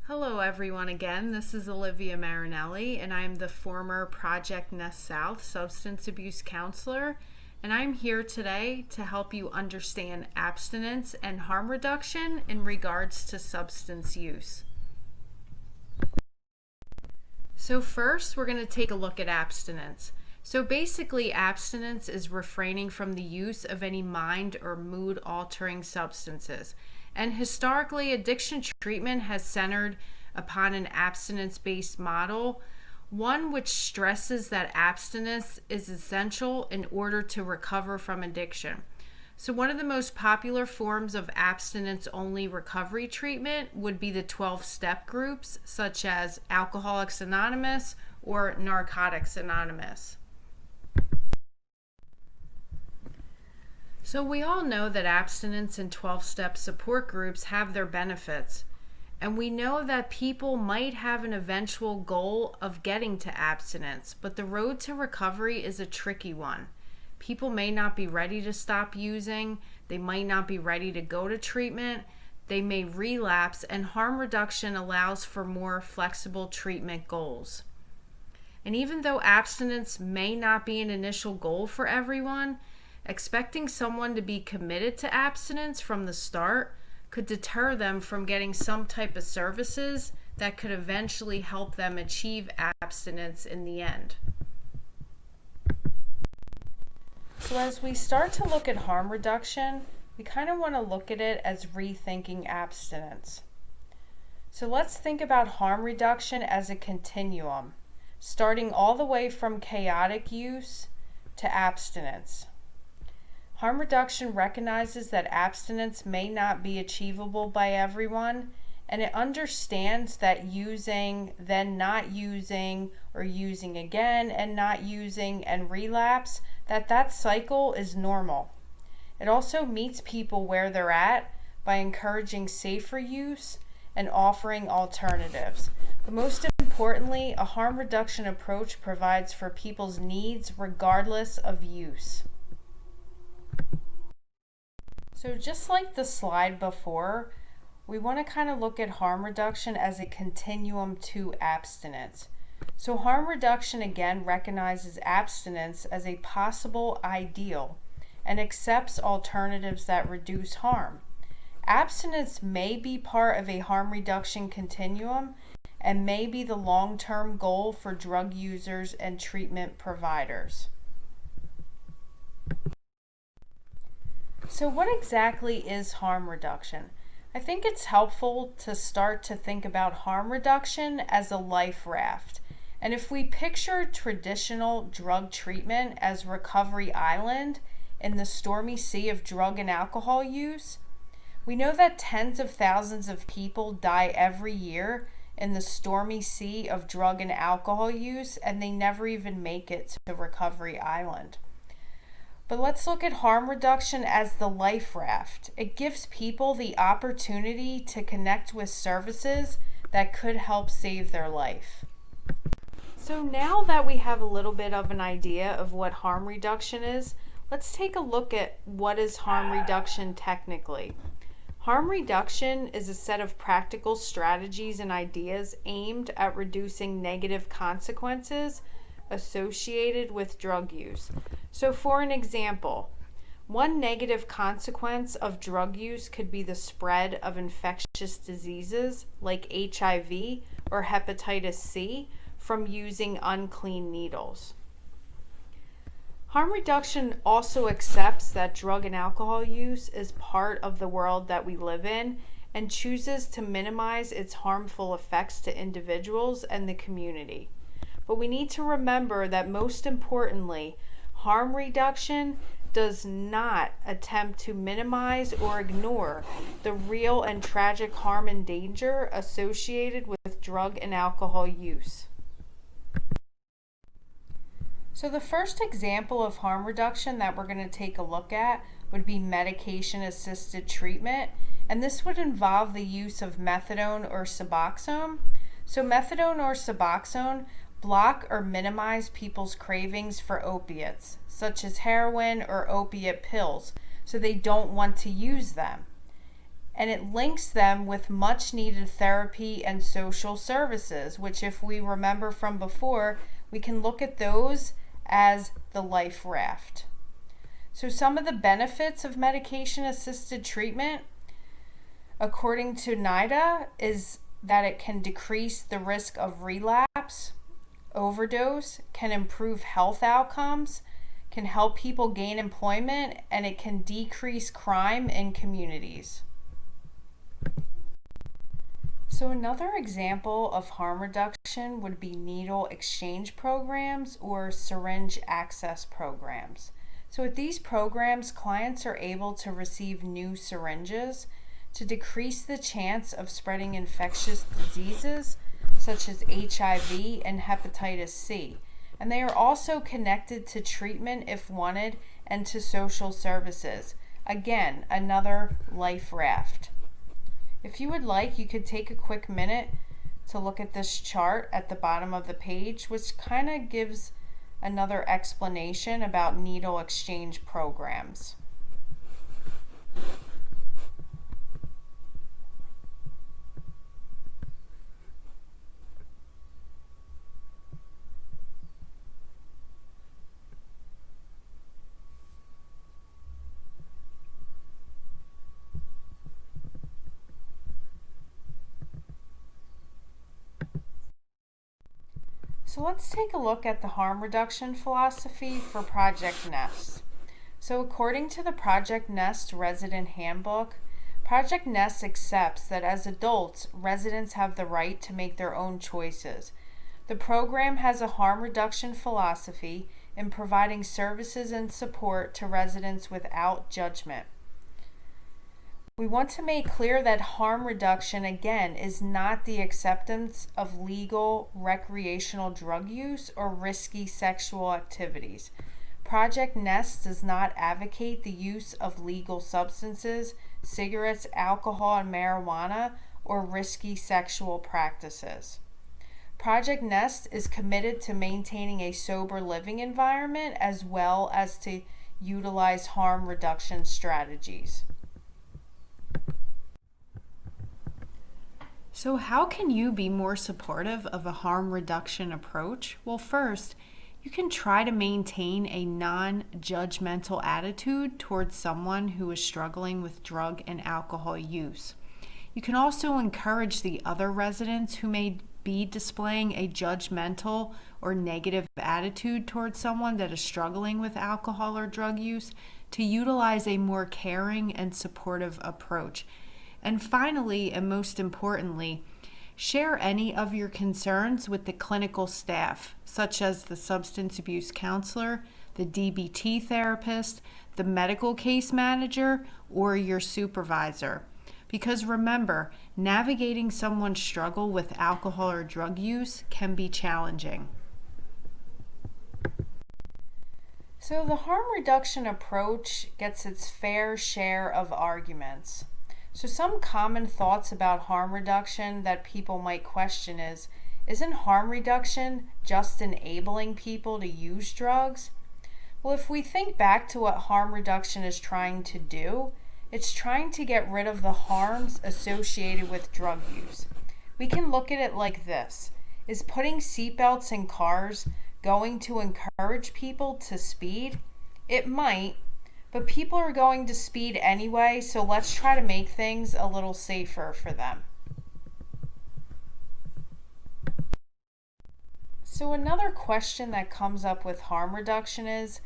Hello, everyone, again. This is Olivia Marinelli, and I'm the former Project Nest South substance abuse counselor. And I'm here today to help you understand abstinence and harm reduction in regards to substance use. So, first, we're going to take a look at abstinence. So, basically, abstinence is refraining from the use of any mind or mood altering substances. And historically, addiction treatment has centered upon an abstinence based model, one which stresses that abstinence is essential in order to recover from addiction. So, one of the most popular forms of abstinence only recovery treatment would be the 12-step groups, such as Alcoholics Anonymous or Narcotics Anonymous. So we all know that abstinence and 12-step support groups have their benefits. And we know that people might have an eventual goal of getting to abstinence, but the road to recovery is a tricky one. People may not be ready to stop using, they might not be ready to go to treatment, they may relapse, and harm reduction allows for more flexible treatment goals. And even though abstinence may not be an initial goal for everyone, expecting someone to be committed to abstinence from the start could deter them from getting some type of services that could eventually help them achieve abstinence in the end. So as we start to look at harm reduction, we kind of want to look at it as rethinking abstinence. So let's think about harm reduction as a continuum, starting all the way from chaotic use to abstinence. Harm reduction recognizes that abstinence may not be achievable by everyone, and it understands that using, then not using, or using again and not using and relapse, that cycle is normal. It also meets people where they're at by encouraging safer use and offering alternatives. But most importantly, a harm reduction approach provides for people's needs regardless of use. So just like the slide before, we want to kind of look at harm reduction as a continuum to abstinence. So harm reduction again recognizes abstinence as a possible ideal and accepts alternatives that reduce harm. Abstinence may be part of a harm reduction continuum and may be the long-term goal for drug users and treatment providers. So what exactly is harm reduction? I think it's helpful to start to think about harm reduction as a life raft. And if we picture traditional drug treatment as Recovery Island in the stormy sea of drug and alcohol use, we know that tens of thousands of people die every year in the stormy sea of drug and alcohol use, and they never even make it to Recovery Island. But let's look at harm reduction as the life raft. It gives people the opportunity to connect with services that could help save their life. So now that we have a little bit of an idea of what harm reduction is, let's take a look at what is harm reduction technically. Harm reduction is a set of practical strategies and ideas aimed at reducing negative consequences associated with drug use. So for an example, one negative consequence of drug use could be the spread of infectious diseases like HIV or hepatitis C from using unclean needles. Harm reduction also accepts that drug and alcohol use is part of the world that we live in and chooses to minimize its harmful effects to individuals and the community. But we need to remember that most importantly, harm reduction does not attempt to minimize or ignore the real and tragic harm and danger associated with drug and alcohol use. So the first example of harm reduction that we're going to take a look at would be medication-assisted treatment, and this would involve the use of methadone or Suboxone. So methadone or Suboxone block or minimize people's cravings for opiates, such as heroin or opiate pills, so they don't want to use them. and it links them with much needed therapy and social services, which, if we remember from before, we can look at those as the life raft. So some of the benefits of medication assisted treatment, according to NIDA, is that it can decrease the risk of relapse, overdose, can improve health outcomes, can help people gain employment, and it can decrease crime in communities. So another example of harm reduction would be needle exchange programs or syringe access programs. So with these programs, clients are able to receive new syringes to decrease the chance of spreading infectious diseases such as HIV and hepatitis C. And they are also connected to treatment if wanted and to social services. Again, another life raft. If you would like, you could take a quick minute to look at this chart at the bottom of the page, which kind of gives another explanation about needle exchange programs. So let's take a look at the harm reduction philosophy for Project Nest. So according to the Project Nest Resident Handbook, Project Nest accepts that as adults, residents have the right to make their own choices. The program has a harm reduction philosophy in providing services and support to residents without judgment. We want to make clear that harm reduction, again, is not the acceptance of legal recreational drug use or risky sexual activities. Project Nest does not advocate the use of legal substances, cigarettes, alcohol, and marijuana, or risky sexual practices. Project Nest is committed to maintaining a sober living environment as well as to utilize harm reduction strategies. So how can you be more supportive of a harm reduction approach? Well, first, you can try to maintain a non-judgmental attitude towards someone who is struggling with drug and alcohol use. You can also encourage the other residents who may be displaying a judgmental or negative attitude towards someone that is struggling with alcohol or drug use to utilize a more caring and supportive approach. And finally, and most importantly, share any of your concerns with the clinical staff, such as the substance abuse counselor, the DBT therapist, the medical case manager, or your supervisor. Because remember, navigating someone's struggle with alcohol or drug use can be challenging. So the harm reduction approach gets its fair share of arguments. So some common thoughts about harm reduction that people might question is, isn't harm reduction just enabling people to use drugs? Well, if we think back to what harm reduction is trying to do, it's trying to get rid of the harms associated with drug use. We can look at it like this. Is putting seatbelts in cars going to encourage people to speed? It might. But people are going to speed anyway, so let's try to make things a little safer for them. So another question that comes up with harm reduction is,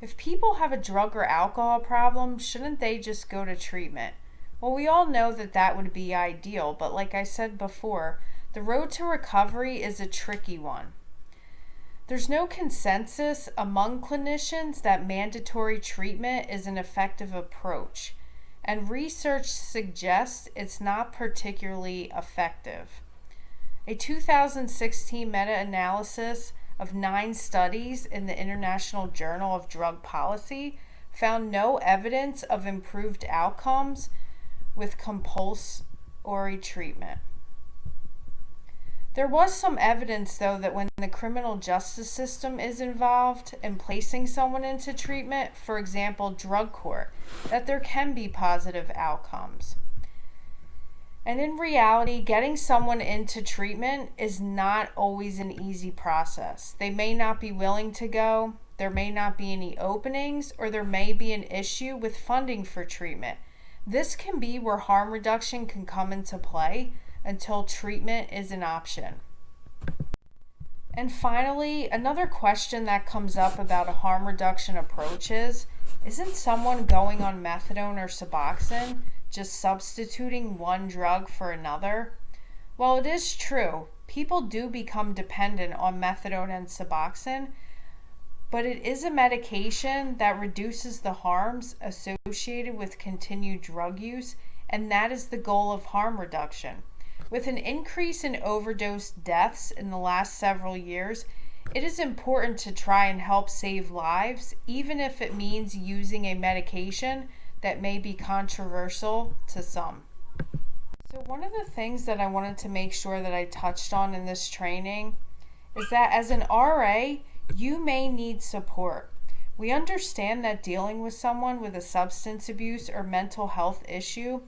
if people have a drug or alcohol problem, shouldn't they just go to treatment? Well, we all know that that would be ideal, but like I said before, the road to recovery is a tricky one. There's no consensus among clinicians that mandatory treatment is an effective approach, and research suggests it's not particularly effective. A 2016 meta-analysis of 9 studies in the International Journal of Drug Policy found no evidence of improved outcomes with compulsory treatment. There was some evidence, though, that when the criminal justice system is involved in placing someone into treatment, for example, drug court, that there can be positive outcomes. And in reality, getting someone into treatment is not always an easy process. They may not be willing to go, there may not be any openings, or there may be an issue with funding for treatment. This can be where harm reduction can come into play until treatment is an option. And finally, another question that comes up about a harm reduction approach is, isn't someone going on methadone or Suboxone just substituting one drug for another? Well, it is true. People do become dependent on methadone and Suboxone, but it is a medication that reduces the harms associated with continued drug use, and that is the goal of harm reduction. With an increase in overdose deaths in the last several years, it is important to try and help save lives, even if it means using a medication that may be controversial to some. So one of the things that I wanted to make sure that I touched on in this training is that as an RA, you may need support. We understand that dealing with someone with a substance abuse or mental health issue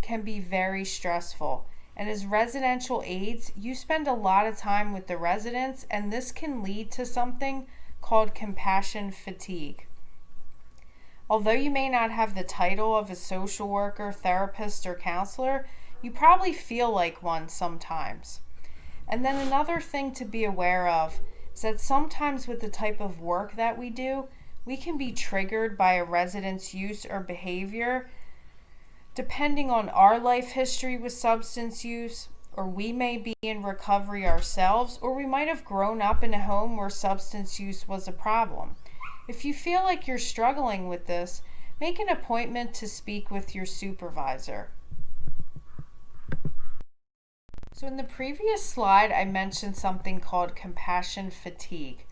can be very stressful. And as residential aides, you spend a lot of time with the residents, and this can lead to something called compassion fatigue. Although you may not have the title of a social worker, therapist, or counselor, you probably feel like one sometimes. And then another thing to be aware of is that sometimes with the type of work that we do, we can be triggered by a resident's use or behavior depending on our life history with substance use, or we may be in recovery ourselves, or we might have grown up in a home where substance use was a problem. If you feel like you're struggling with this, make an appointment to speak with your supervisor. So in the previous slide, I mentioned something called compassion fatigue.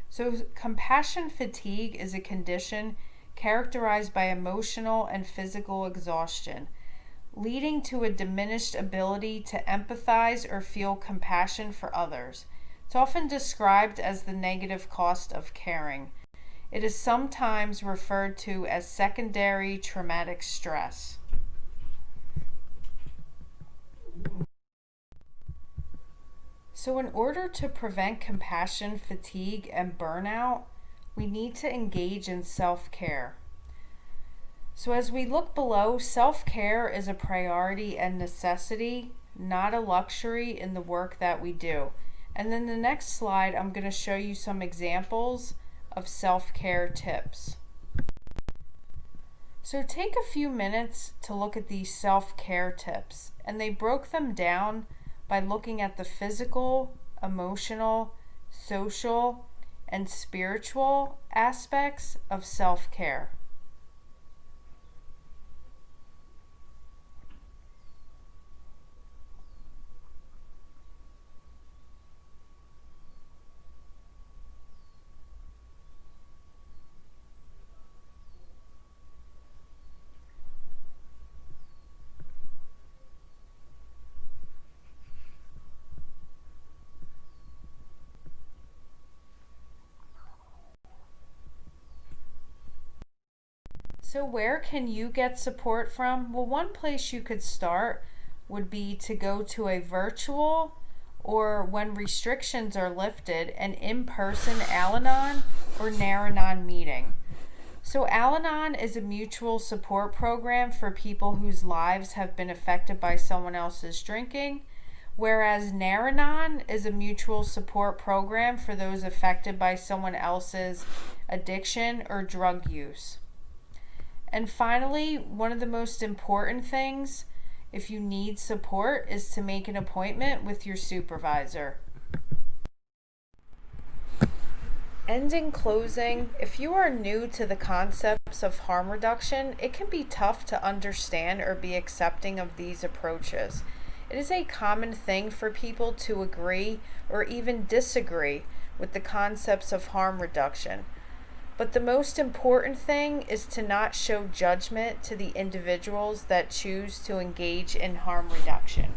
So compassion fatigue is a condition characterized by emotional and physical exhaustion, leading to a diminished ability to empathize or feel compassion for others. It's often described as the negative cost of caring. It is sometimes referred to as secondary traumatic stress. So in order to prevent compassion fatigue and burnout, we need to engage in self-care. So as we look below, self-care is a priority and necessity, not a luxury in the work that we do. And then the next slide, I'm going to show you some examples of self-care tips. So take a few minutes to look at these self-care tips, and they broke them down by looking at the physical, emotional, social, and spiritual aspects of self-care. So where can you get support from? Well, one place you could start would be to go to a virtual, or when restrictions are lifted, an in-person Al-Anon or Nar-Anon meeting. So Al-Anon is a mutual support program for people whose lives have been affected by someone else's drinking, whereas Nar-Anon is a mutual support program for those affected by someone else's addiction or drug use. And finally, one of the most important things, if you need support, is to make an appointment with your supervisor. And in closing, if you are new to the concepts of harm reduction, it can be tough to understand or be accepting of these approaches. It is a common thing for people to agree or even disagree with the concepts of harm reduction. But the most important thing is to not show judgment to the individuals that choose to engage in harm reduction.